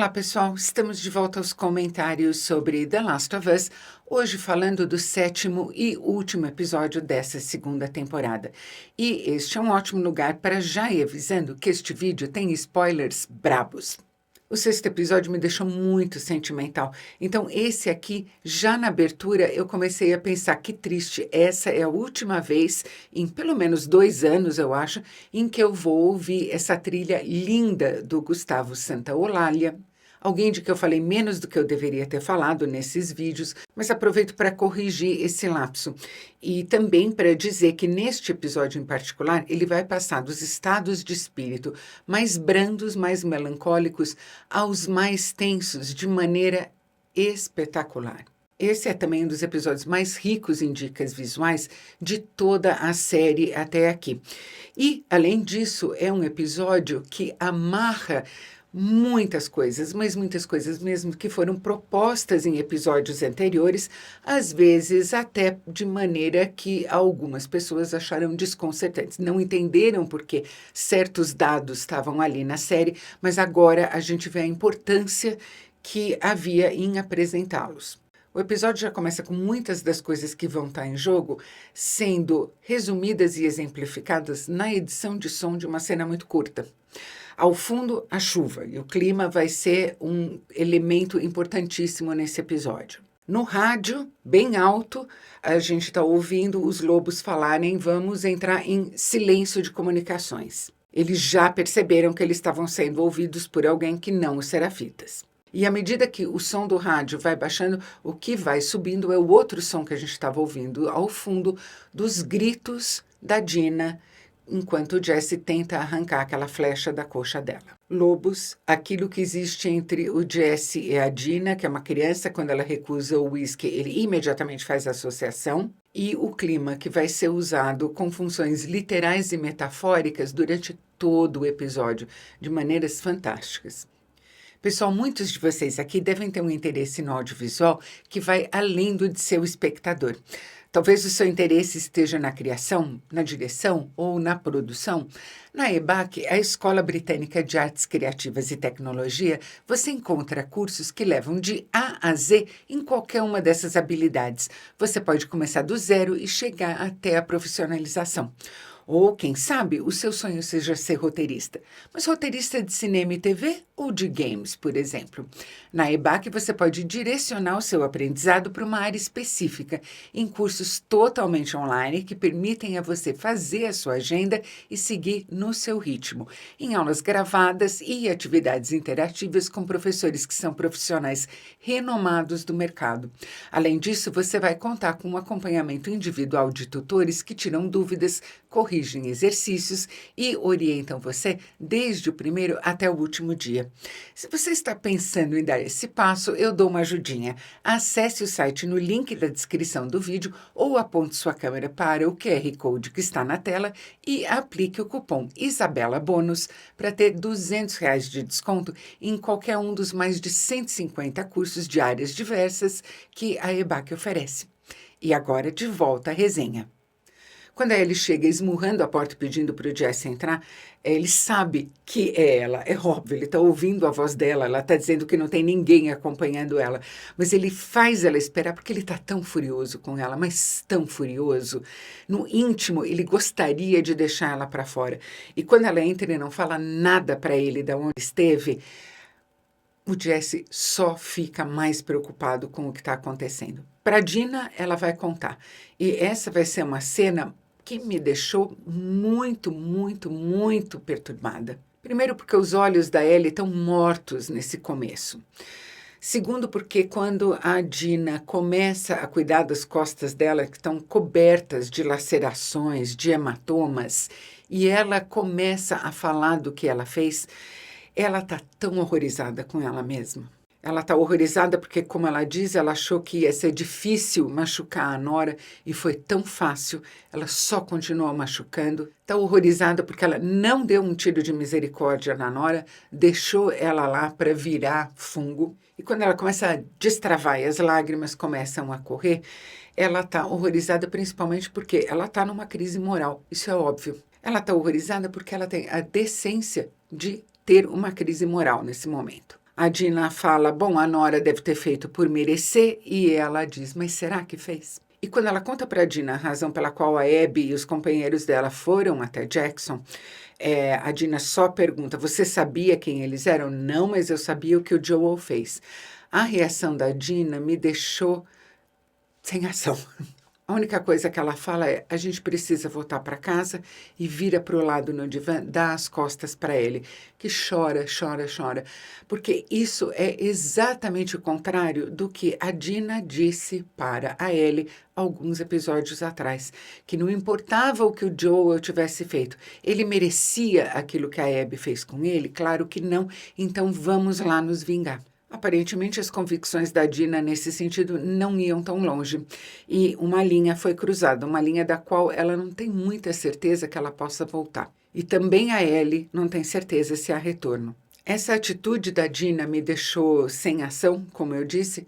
Olá, pessoal. Estamos de volta aos comentários sobre The Last of Us, hoje falando do 7º e último episódio dessa segunda temporada. E este é um ótimo lugar para já ir avisando que este vídeo tem spoilers brabos. O 6º episódio me deixou muito sentimental, então esse aqui, já na abertura, eu comecei a pensar que triste, essa é a última vez, em pelo menos 2 anos, eu acho, em que eu vou ouvir essa trilha linda do Gustavo Santaolalla, alguém de que eu falei menos do que eu deveria ter falado nesses vídeos, mas aproveito para corrigir esse lapso. E também para dizer que neste episódio em particular, ele vai passar dos estados de espírito mais brandos, mais melancólicos, aos mais tensos, de maneira espetacular. Esse é também um dos episódios mais ricos em dicas visuais de toda a série até aqui. E, além disso, é um episódio que amarra muitas coisas, mas muitas coisas mesmo que foram propostas em episódios anteriores, às vezes até de maneira que algumas pessoas acharam desconcertantes. Não entenderam porque certos dados estavam ali na série, mas agora a gente vê a importância que havia em apresentá-los. O episódio já começa com muitas das coisas que vão estar em jogo sendo resumidas e exemplificadas na edição de som de uma cena muito curta. Ao fundo, a chuva, e o clima vai ser um elemento importantíssimo nesse episódio. No rádio, bem alto, a gente está ouvindo os lobos falarem: vamos entrar em silêncio de comunicações. Eles já perceberam que eles estavam sendo ouvidos por alguém que não os Serafitas. E à medida que o som do rádio vai baixando, o que vai subindo é o outro som que a gente estava ouvindo ao fundo, dos gritos da Dina, enquanto o Jesse tenta arrancar aquela flecha da coxa dela. Lobos, aquilo que existe entre o Jesse e a Dina, que é uma criança, quando ela recusa o uísque, ele imediatamente faz a associação, e o clima que vai ser usado com funções literais e metafóricas durante todo o episódio, de maneiras fantásticas. Pessoal, muitos de vocês aqui devem ter um interesse no audiovisual que vai além do de seu espectador. Talvez o seu interesse esteja na criação, na direção ou na produção. Na EBAC, a Escola Britânica de Artes Criativas e Tecnologia, você encontra cursos que levam de A a Z em qualquer uma dessas habilidades. Você pode começar do zero e chegar até a profissionalização. Ou, quem sabe, o seu sonho seja ser roteirista. Mas roteirista de cinema e TV ou de games, por exemplo? Na EBAC, você pode direcionar o seu aprendizado para uma área específica, em cursos totalmente online que permitem a você fazer a sua agenda e seguir no seu ritmo, em aulas gravadas e atividades interativas com professores que são profissionais renomados do mercado. Além disso, você vai contar com um acompanhamento individual de tutores que tiram dúvidas, corrigem exercícios e orientam você desde o primeiro até o último dia. Se você está pensando em dar esse passo, eu dou uma ajudinha. Acesse o site no link da descrição do vídeo ou aponte sua câmera para o QR Code que está na tela e aplique o cupom ISABELABONUS para ter R$200 de desconto em qualquer um dos mais de 150 cursos de áreas diversas que a EBAC oferece. E agora, de volta à resenha. Quando a Ellie chega esmurrando a porta pedindo para o Jesse entrar, ele sabe que é ela, é óbvio, ele está ouvindo a voz dela, ela está dizendo que não tem ninguém acompanhando ela, mas ele faz ela esperar porque ele está tão furioso com ela, mas tão furioso. No íntimo, ele gostaria de deixar ela para fora. E quando ela entra e não fala nada para ele de onde esteve, o Jesse só fica mais preocupado com o que está acontecendo. Para Dina, ela vai contar. E essa vai ser uma cena que me deixou muito, muito, muito perturbada. Primeiro, porque os olhos da Ellie estão mortos nesse começo. Segundo, porque quando a Dina começa a cuidar das costas dela, que estão cobertas de lacerações, de hematomas, e ela começa a falar do que ela fez, ela está tão horrorizada com ela mesma. Ela está horrorizada porque, como ela diz, ela achou que ia ser difícil machucar a Nora e foi tão fácil, ela só continuou machucando. Está horrorizada porque ela não deu um tiro de misericórdia na Nora, deixou ela lá para virar fungo. E quando ela começa a destravar e as lágrimas começam a correr, ela está horrorizada principalmente porque ela está numa crise moral, isso é óbvio. Ela está horrorizada porque ela tem a decência de ter uma crise moral nesse momento. A Dina fala, bom, a Nora deve ter feito por merecer, e ela diz, mas será que fez? E quando ela conta para a Dina a razão pela qual a Abby e os companheiros dela foram até Jackson, a Dina só pergunta, você sabia quem eles eram? Não, mas eu sabia o que o Joel fez. A reação da Dina me deixou sem ação. A única coisa que ela fala é, a gente precisa voltar para casa, e vira para o lado no divã, dá as costas para ele, que chora, chora, chora. Porque isso é exatamente o contrário do que a Dina disse para a Ellie alguns episódios atrás, que não importava o que o Joel tivesse feito, ele merecia aquilo que a Abby fez com ele? Claro que não, então vamos lá nos vingar. Aparentemente, as convicções da Dina nesse sentido não iam tão longe. E uma linha foi cruzada, uma linha da qual ela não tem muita certeza que ela possa voltar. E também a Ellie não tem certeza se há retorno. Essa atitude da Dina me deixou sem ação, como eu disse,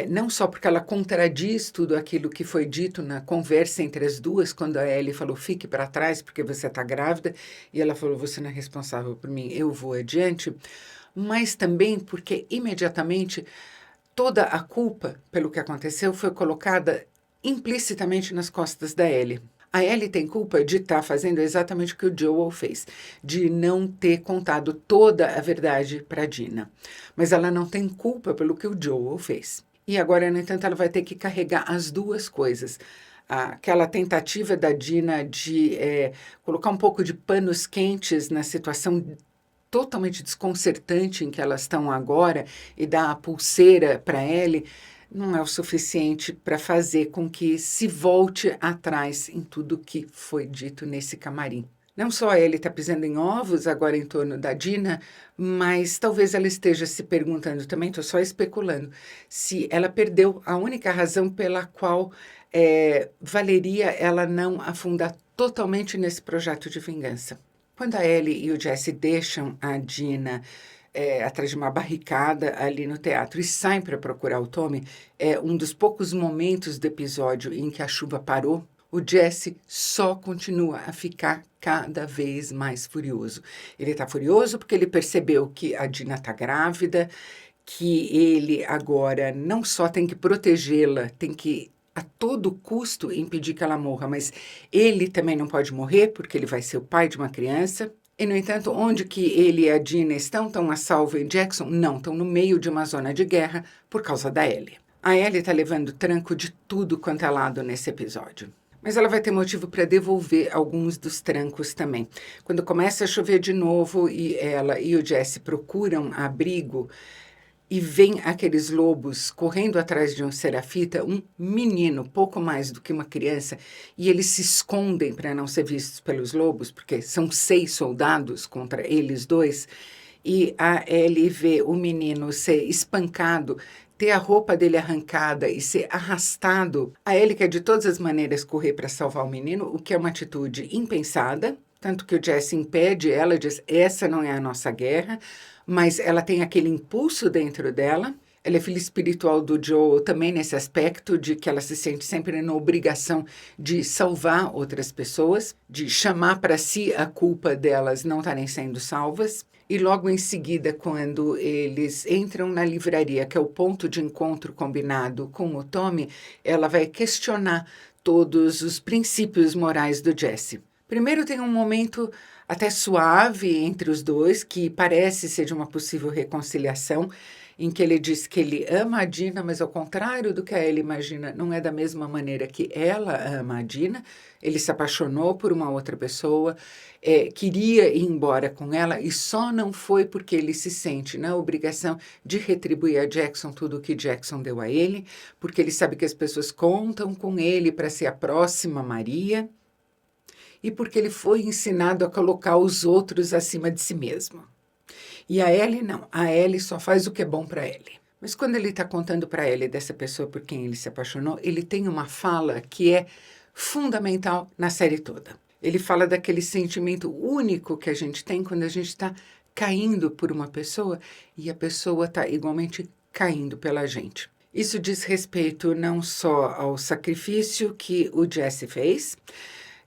não só porque ela contradiz tudo aquilo que foi dito na conversa entre as duas, quando a Ellie falou, fique para trás porque você está grávida, e ela falou, você não é responsável por mim, eu vou adiante, mas também porque imediatamente toda a culpa pelo que aconteceu foi colocada implicitamente nas costas da Ellie. A Ellie tem culpa de estar fazendo exatamente o que o Joel fez, de não ter contado toda a verdade para a Dina. Mas ela não tem culpa pelo que o Joel fez. E agora, no entanto, ela vai ter que carregar as duas coisas. Aquela tentativa da Dina de colocar um pouco de panos quentes na situação totalmente desconcertante em que elas estão agora e dar a pulseira para Ellie, não é o suficiente para fazer com que se volte atrás em tudo que foi dito nesse camarim. Não só ele está pisando em ovos agora em torno da Dina, mas talvez ela esteja se perguntando também, estou só especulando, se ela perdeu a única razão pela qual valeria ela não afundar totalmente nesse projeto de vingança. Quando a Ellie e o Jesse deixam a Dina atrás de uma barricada ali no teatro e saem para procurar o Tommy, é um dos poucos momentos do episódio em que a chuva parou. O Jesse só continua a ficar cada vez mais furioso. Ele está furioso porque ele percebeu que a Dina está grávida, que ele agora não só tem que protegê-la, tem que a todo custo impedir que ela morra, mas ele também não pode morrer porque ele vai ser o pai de uma criança. E, no entanto, onde que ele e a Dina estão? Estão a salvo em Jackson? Não, estão no meio de uma zona de guerra por causa da Ellie. A Ellie está levando tranco de tudo quanto é lado nesse episódio. Mas ela vai ter motivo para devolver alguns dos trancos também. Quando começa a chover de novo e ela e o Jesse procuram abrigo, e vem aqueles lobos correndo atrás de um serafita, um menino, pouco mais do que uma criança, e eles se escondem para não ser vistos pelos lobos, porque são 6 soldados contra eles 2, e a Ellie vê o menino ser espancado, ter a roupa dele arrancada e ser arrastado. A Ellie quer de todas as maneiras correr para salvar o menino, o que é uma atitude impensada, tanto que o Jesse impede ela, diz, essa não é a nossa guerra, mas ela tem aquele impulso dentro dela. Ela é filha espiritual do Joel também nesse aspecto de que ela se sente sempre na obrigação de salvar outras pessoas, de chamar para si a culpa delas não estarem sendo salvas. E logo em seguida, quando eles entram na livraria, que é o ponto de encontro combinado com o Tommy, ela vai questionar todos os princípios morais do Jesse. Primeiro tem um momento até suave entre os dois, que parece ser de uma possível reconciliação, em que ele diz que ele ama a Dina, mas ao contrário do que a Ellie imagina, não é da mesma maneira que ela ama a Dina. Ele se apaixonou por uma outra pessoa, queria ir embora com ela e só não foi porque ele se sente na obrigação de retribuir a Jackson tudo o que Jackson deu a ele, porque ele sabe que as pessoas contam com ele para ser a próxima Maria, e porque ele foi ensinado a colocar os outros acima de si mesmo. E a Ellie não, a Ellie só faz o que é bom para Ellie. Mas quando ele está contando para Ellie dessa pessoa por quem ele se apaixonou, ele tem uma fala que é fundamental na série toda. Ele fala daquele sentimento único que a gente tem quando a gente está caindo por uma pessoa e a pessoa está igualmente caindo pela gente. Isso diz respeito não só ao sacrifício que o Jesse fez,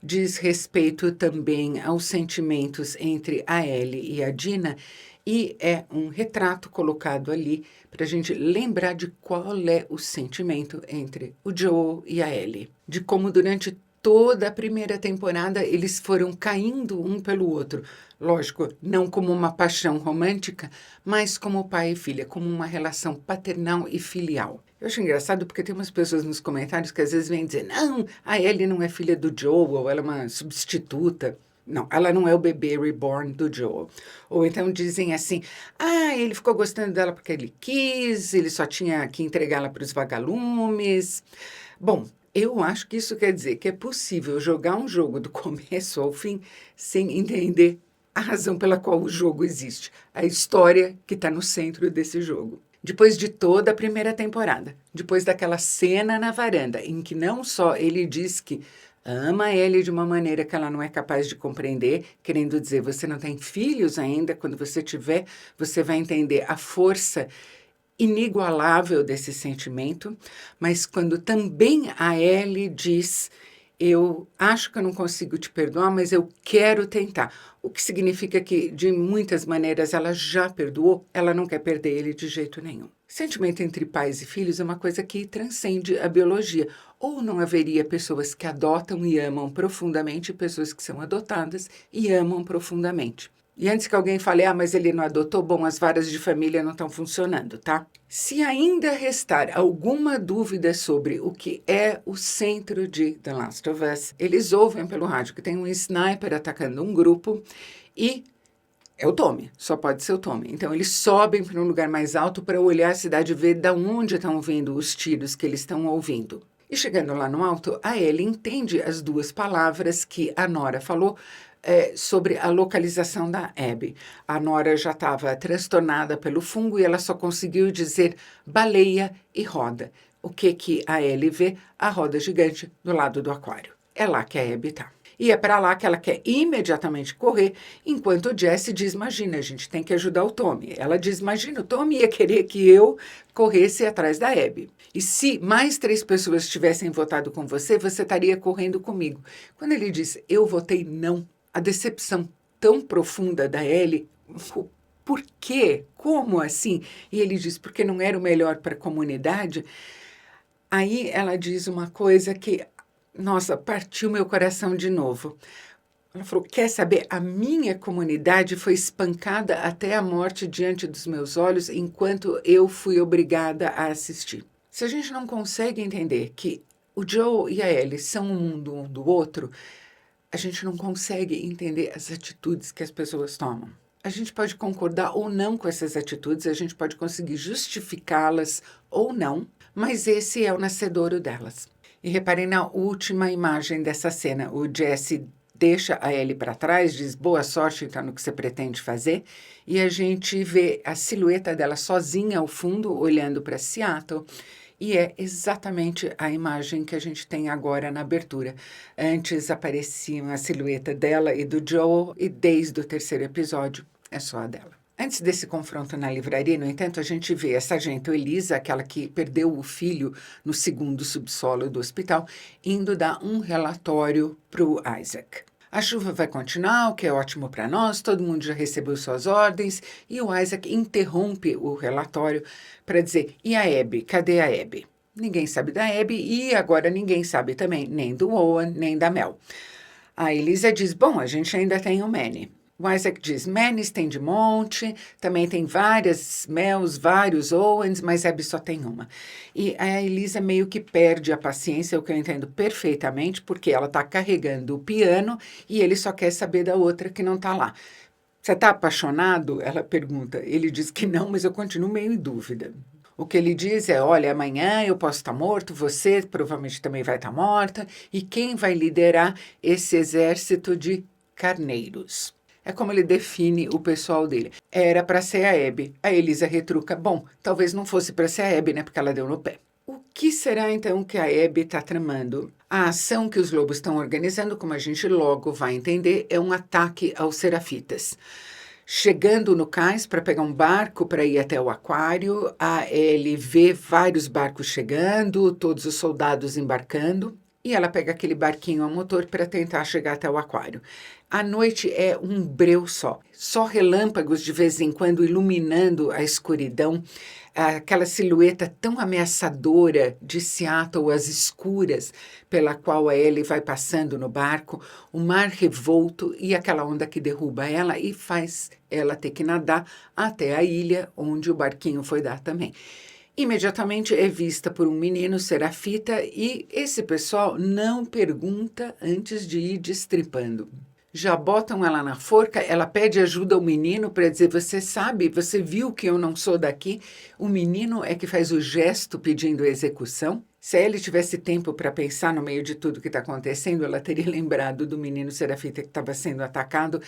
diz respeito também aos sentimentos entre a Ellie e a Dina, e é um retrato colocado ali para a gente lembrar de qual é o sentimento entre o Joel e a Ellie. De como durante toda a primeira temporada eles foram caindo um pelo outro. Lógico, não como uma paixão romântica, mas como pai e filha, como uma relação paternal e filial. Eu acho engraçado porque tem umas pessoas nos comentários que às vezes vêm dizer não, a Ellie não é filha do Joel, ela é uma substituta. Não, ela não é o bebê reborn do Joel. Ou então dizem assim, ele ficou gostando dela porque ele quis, ele só tinha que entregá-la para os vagalumes. Bom, eu acho que isso quer dizer que é possível jogar um jogo do começo ao fim sem entender a razão pela qual o jogo existe, a história que está no centro desse jogo. Depois de toda a primeira temporada, depois daquela cena na varanda, em que não só ele diz que ama ele de uma maneira que ela não é capaz de compreender, querendo dizer, você não tem filhos ainda, quando você tiver, você vai entender a força inigualável desse sentimento, mas quando também a Ellie diz, eu acho que eu não consigo te perdoar, mas eu quero tentar. O que significa que, de muitas maneiras, ela já perdoou, ela não quer perder ele de jeito nenhum. Sentimento entre pais e filhos é uma coisa que transcende a biologia. Ou não haveria pessoas que adotam e amam profundamente e pessoas que são adotadas e amam profundamente. E antes que alguém fale, mas ele não adotou, bom, as varas de família não estão funcionando, tá? Se ainda restar alguma dúvida sobre o que é o centro de The Last of Us, eles ouvem pelo rádio que tem um sniper atacando um grupo e é o Tommy, só pode ser o Tommy. Então eles sobem para um lugar mais alto para olhar a cidade e ver de onde estão vindo os tiros que eles estão ouvindo. E chegando lá no alto, a Ellie entende as duas palavras que a Nora falou sobre a localização da Abby. A Nora já estava transtornada pelo fungo e ela só conseguiu dizer baleia e roda. O que a Ellie vê? A roda gigante do lado do aquário. É lá que a Abby está. E é para lá que ela quer imediatamente correr, enquanto o Jesse diz, imagina, a gente tem que ajudar o Tommy. Ela diz, imagina, o Tommy ia querer que eu corresse atrás da Abby. E se mais 3 pessoas tivessem votado com você, você estaria correndo comigo. Quando ele diz, eu votei não, a decepção tão profunda da Ellie, por quê? Como assim? E ele diz, porque não era o melhor para a comunidade. Aí ela diz uma coisa que, nossa, partiu meu coração de novo. Ela falou, quer saber, a minha comunidade foi espancada até a morte diante dos meus olhos enquanto eu fui obrigada a assistir. Se a gente não consegue entender que o Joel e a Ellie são um mundo um do outro, a gente não consegue entender as atitudes que as pessoas tomam. A gente pode concordar ou não com essas atitudes, a gente pode conseguir justificá-las ou não, mas esse é o nascedouro delas. E reparem na última imagem dessa cena, o Jesse deixa a Ellie para trás, diz boa sorte então no que você pretende fazer, e a gente vê a silhueta dela sozinha ao fundo, olhando para Seattle, e é exatamente a imagem que a gente tem agora na abertura. Antes aparecia a silhueta dela e do Joel, e desde o 3º episódio é só a dela. Antes desse confronto na livraria, no entanto, a gente vê a sargento Elisa, aquela que perdeu o filho no 2º subsolo do hospital, indo dar um relatório para o Isaac. A chuva vai continuar, o que é ótimo para nós, todo mundo já recebeu suas ordens, e o Isaac interrompe o relatório para dizer, e a Abby? Cadê a Abby? Ninguém sabe da Abby e agora ninguém sabe também, nem do Owen, nem da Mel. A Elisa diz, bom, a gente ainda tem o Manny. O Isaac diz, Mannys tem de monte, também tem várias Mels, vários Owens, mas Abby só tem uma. E a Elisa meio que perde a paciência, o que eu entendo perfeitamente, porque ela está carregando o piano e ele só quer saber da outra que não está lá. Você está apaixonado? Ela pergunta. Ele diz que não, mas eu continuo meio em dúvida. O que ele diz é, olha, amanhã eu posso estar morto, você provavelmente também vai estar morta, e quem vai liderar esse exército de carneiros? É como ele define o pessoal dele. Era para ser a Abby. A Elisa retruca, bom, talvez não fosse para ser a Abby, né, porque ela deu no pé. O que será então que a Abby está tramando? A ação que os lobos estão organizando, como a gente logo vai entender, é um ataque aos serafitas. Chegando no cais para pegar um barco para ir até o aquário, a Ellie vê vários barcos chegando, todos os soldados embarcando, e ela pega aquele barquinho a motor para tentar chegar até o aquário. A noite é um breu só relâmpagos de vez em quando iluminando a escuridão, aquela silhueta tão ameaçadora de Seattle, as escuras pela qual a Ellie vai passando no barco, o mar revolto e aquela onda que derruba ela e faz ela ter que nadar até a ilha onde o barquinho foi dar também. Imediatamente é vista por um menino, Serafita, e esse pessoal não pergunta antes de ir destripando. Já botam ela na forca, ela pede ajuda ao menino para dizer, você sabe, você viu que eu não sou daqui? O menino é que faz o gesto pedindo execução. Se a Ellie tivesse tempo para pensar no meio de tudo que está acontecendo, ela teria lembrado do menino Serafita que estava sendo atacado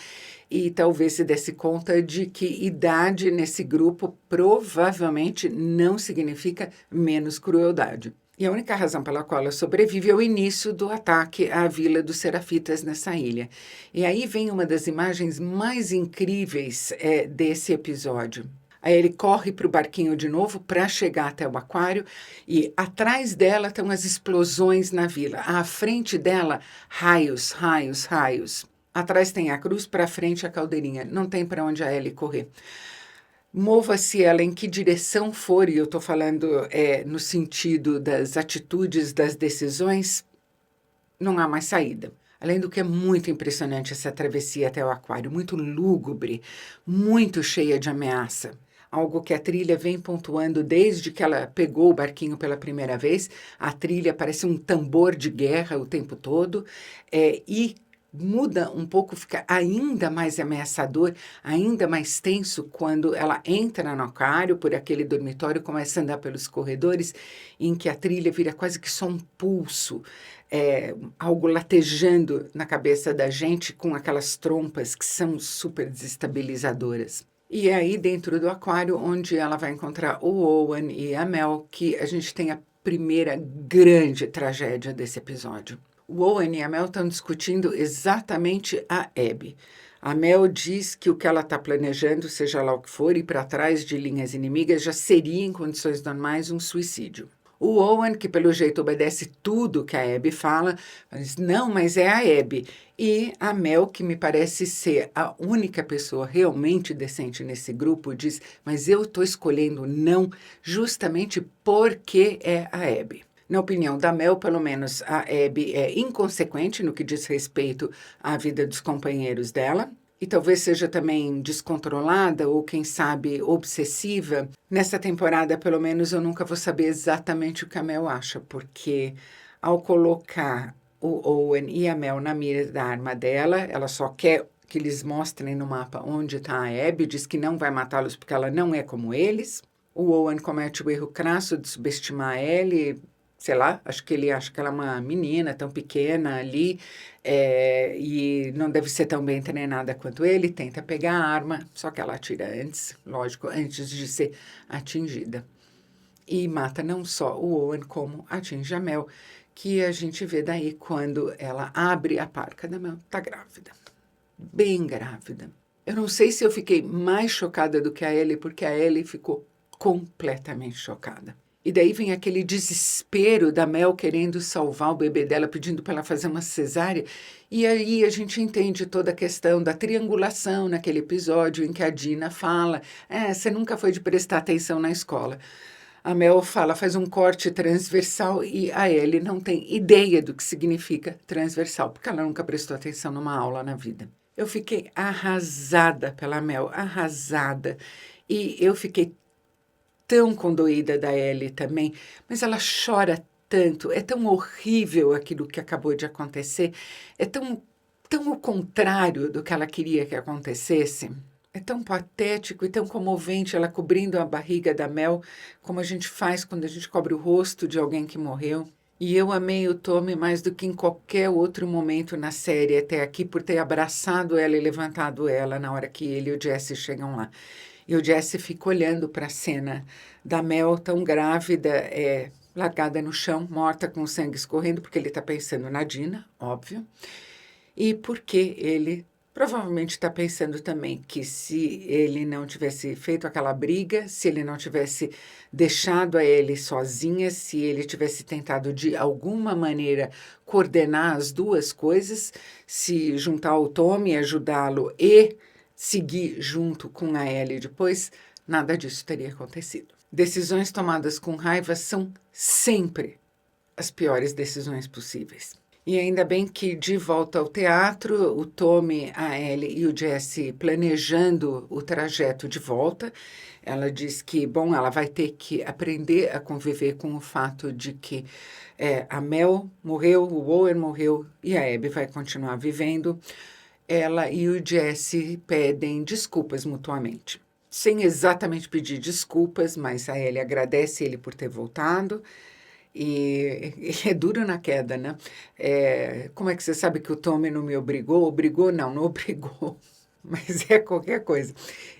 e talvez se desse conta de que idade nesse grupo provavelmente não significa menos crueldade. E a única razão pela qual ela sobrevive é o início do ataque à Vila dos Serafitas nessa ilha. E aí vem uma das imagens mais incríveis desse episódio. Aí ele corre para o barquinho de novo para chegar até o aquário e atrás dela estão as explosões na vila. À frente dela, raios, raios, raios. Atrás tem a cruz, para frente a caldeirinha. Não tem para onde a Ellie correr. Mova-se ela em que direção for, e eu estou falando no sentido das atitudes, das decisões, não há mais saída. Além do que é muito impressionante essa travessia até o aquário, muito lúgubre, muito cheia de ameaça. Algo que a trilha vem pontuando desde que ela pegou o barquinho pela primeira vez. A trilha parece um tambor de guerra o tempo todo e muda um pouco, fica ainda mais ameaçador, ainda mais tenso quando ela entra no aquário, por aquele dormitório, começa a andar pelos corredores, em que a trilha vira quase que só um pulso, algo latejando na cabeça da gente com aquelas trompas que são super desestabilizadoras. E é aí dentro do aquário onde ela vai encontrar o Owen e a Mel, que a gente tem a primeira grande tragédia desse episódio. O Owen e a Mel estão discutindo exatamente a Abby. A Mel diz que o que ela está planejando, seja lá o que for, ir para trás de linhas inimigas, já seria, em condições normais, um suicídio. O Owen, que pelo jeito obedece tudo que a Abby fala, diz, não, mas é a Abby. E a Mel, que me parece ser a única pessoa realmente decente nesse grupo, diz, mas eu estou escolhendo não justamente porque é a Abby. Na opinião da Mel, pelo menos, a Abby é inconsequente no que diz respeito à vida dos companheiros dela. E talvez seja também descontrolada ou, quem sabe, obsessiva. Nessa temporada, pelo menos, eu nunca vou saber exatamente o que a Mel acha, porque ao colocar o Owen e a Mel na mira da arma dela, ela só quer que eles mostrem no mapa onde está a Abby, diz que não vai matá-los porque ela não é como eles. O Owen comete o erro crasso de subestimar ela e, sei lá, acho que ele acha que ela é uma menina tão pequena ali e não deve ser tão bem treinada quanto ele, tenta pegar a arma, só que ela atira antes, lógico, antes de ser atingida. E mata não só o Owen, como atinge a Mel, que a gente vê daí quando ela abre a parca da Mel, tá grávida, bem grávida. Eu não sei se eu fiquei mais chocada do que a Ellie, porque a Ellie ficou completamente chocada. E daí vem aquele desespero da Mel querendo salvar o bebê dela, pedindo para ela fazer uma cesárea. E aí a gente entende toda a questão da triangulação naquele episódio em que a Dina fala, você nunca foi de prestar atenção na escola. A Mel fala, faz um corte transversal e a Ellie não tem ideia do que significa transversal, porque ela nunca prestou atenção numa aula na vida. Eu fiquei arrasada pela Mel, arrasada. E eu fiquei tão condoída da Ellie também, mas ela chora tanto, é tão horrível aquilo que acabou de acontecer, é tão o contrário do que ela queria que acontecesse. É tão patético e tão comovente ela cobrindo a barriga da Mel, como a gente faz quando a gente cobre o rosto de alguém que morreu. E eu amei o Tommy mais do que em qualquer outro momento na série até aqui, por ter abraçado ela e levantado ela na hora que ele e o Jesse chegam lá. E o Jesse fica olhando para a cena da Mel tão grávida, largada no chão, morta com sangue escorrendo, porque ele está pensando na Dina, óbvio. E porque ele Provavelmente está pensando também que se ele não tivesse feito aquela briga, se ele não tivesse deixado a Ellie sozinha, se ele tivesse tentado de alguma maneira coordenar as duas coisas, se juntar o Tommy, ajudá-lo e seguir junto com a Ellie depois, nada disso teria acontecido. Decisões tomadas com raiva são sempre as piores decisões possíveis. E ainda bem que, de volta ao teatro, o Tommy, a Ellie e o Jesse planejando o trajeto de volta. Ela diz que, bom, ela vai ter que aprender a conviver com o fato de que a Mel morreu, o Owen morreu e a Abby vai continuar vivendo. Ela e o Jesse pedem desculpas mutuamente. Sem exatamente pedir desculpas, mas a Ellie agradece ele por ter voltado. E é duro na queda, né? Como é que você sabe que o Tommy não me obrigou? Obrigou? Não, não obrigou. Mas é qualquer coisa.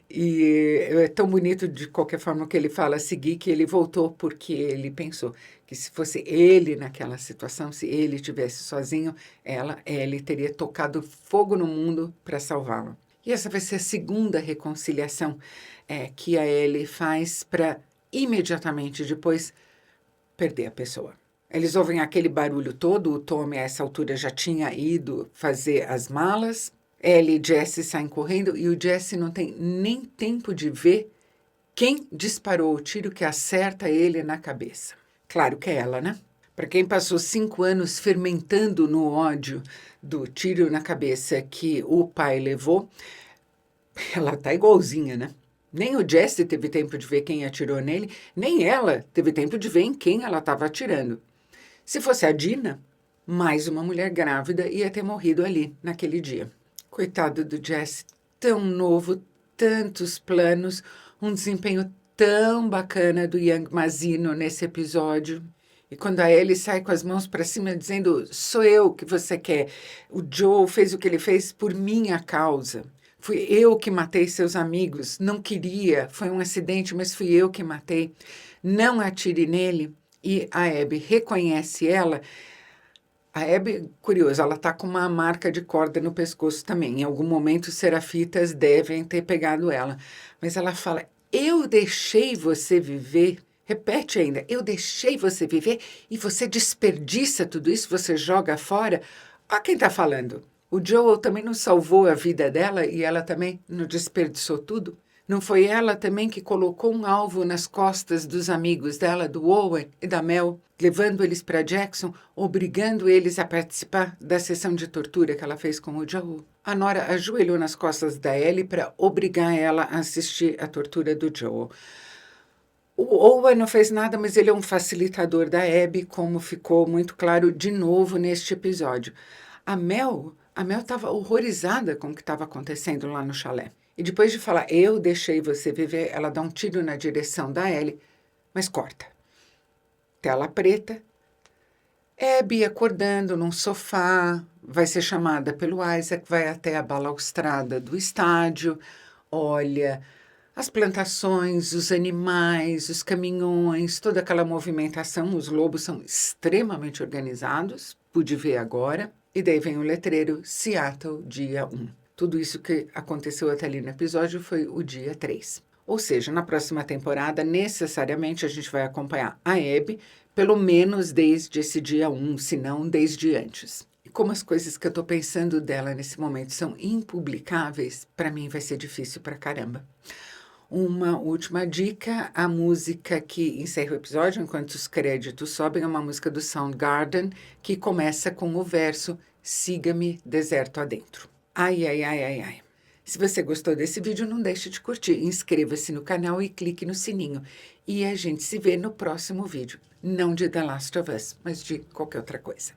E é tão bonito de qualquer forma que ele fala seguir, que ele voltou porque ele pensou que se fosse ele naquela situação, se ele estivesse sozinho, ele teria tocado fogo no mundo para salvá-la. E essa vai ser a segunda reconciliação que a Ellie faz para imediatamente depois perder a pessoa. Eles ouvem aquele barulho todo, o Tommy a essa altura já tinha ido fazer as malas, Ellie e Jesse saem correndo e o Jesse não tem nem tempo de ver quem disparou o tiro que acerta ele na cabeça. Claro que é ela, né? Para quem passou 5 anos fermentando no ódio do tiro na cabeça que o pai levou, ela tá igualzinha, né? Nem o Jesse teve tempo de ver quem atirou nele, nem ela teve tempo de ver em quem ela estava atirando. Se fosse a Dina, mais uma mulher grávida ia ter morrido ali, naquele dia. Coitado do Jesse, tão novo, tantos planos, um desempenho tão bacana do Young Mazino nesse episódio. E quando a Ellie sai com as mãos para cima dizendo, sou eu que você quer, o Joe fez o que ele fez por minha causa. Fui eu que matei seus amigos, não queria, foi um acidente, mas fui eu que matei. Não atire nele. E a Abby reconhece ela. A Abby, curiosa, ela está com uma marca de corda no pescoço também. Em algum momento, os serafitas devem ter pegado ela. Mas ela fala, eu deixei você viver. Repete ainda, eu deixei você viver e você desperdiça tudo isso, você joga fora. Olha quem está falando. O Joel também não salvou a vida dela e ela também não desperdiçou tudo? Não foi ela também que colocou um alvo nas costas dos amigos dela, do Owen e da Mel, levando eles para Jackson, obrigando eles a participar da sessão de tortura que ela fez com o Joel? A Nora ajoelhou nas costas da Ellie para obrigar ela a assistir à tortura do Joel. O Owen não fez nada, mas ele é um facilitador da Abby, como ficou muito claro de novo neste episódio. A Mel estava horrorizada com o que estava acontecendo lá no chalé. E depois de falar, eu deixei você viver, ela dá um tiro na direção da Ellie, mas corta. Tela preta. Abby acordando num sofá, vai ser chamada pelo Isaac, vai até a balaustrada do estádio, olha as plantações, os animais, os caminhões, toda aquela movimentação. Os lobos são extremamente organizados, pude ver agora. E daí vem o letreiro Seattle, dia 1. Tudo isso que aconteceu até ali no episódio foi o dia 3. Ou seja, na próxima temporada, necessariamente, a gente vai acompanhar a Abby, pelo menos desde esse dia 1, se não desde antes. E como as coisas que eu estou pensando dela nesse momento são impublicáveis, para mim vai ser difícil pra caramba. Uma última dica, a música que encerra o episódio, enquanto os créditos sobem, é uma música do Soundgarden, que começa com o verso Siga-me deserto adentro. Ai, ai, ai, ai, ai. Se você gostou desse vídeo, não deixe de curtir, inscreva-se no canal e clique no sininho. E a gente se vê no próximo vídeo, não de The Last of Us, mas de qualquer outra coisa.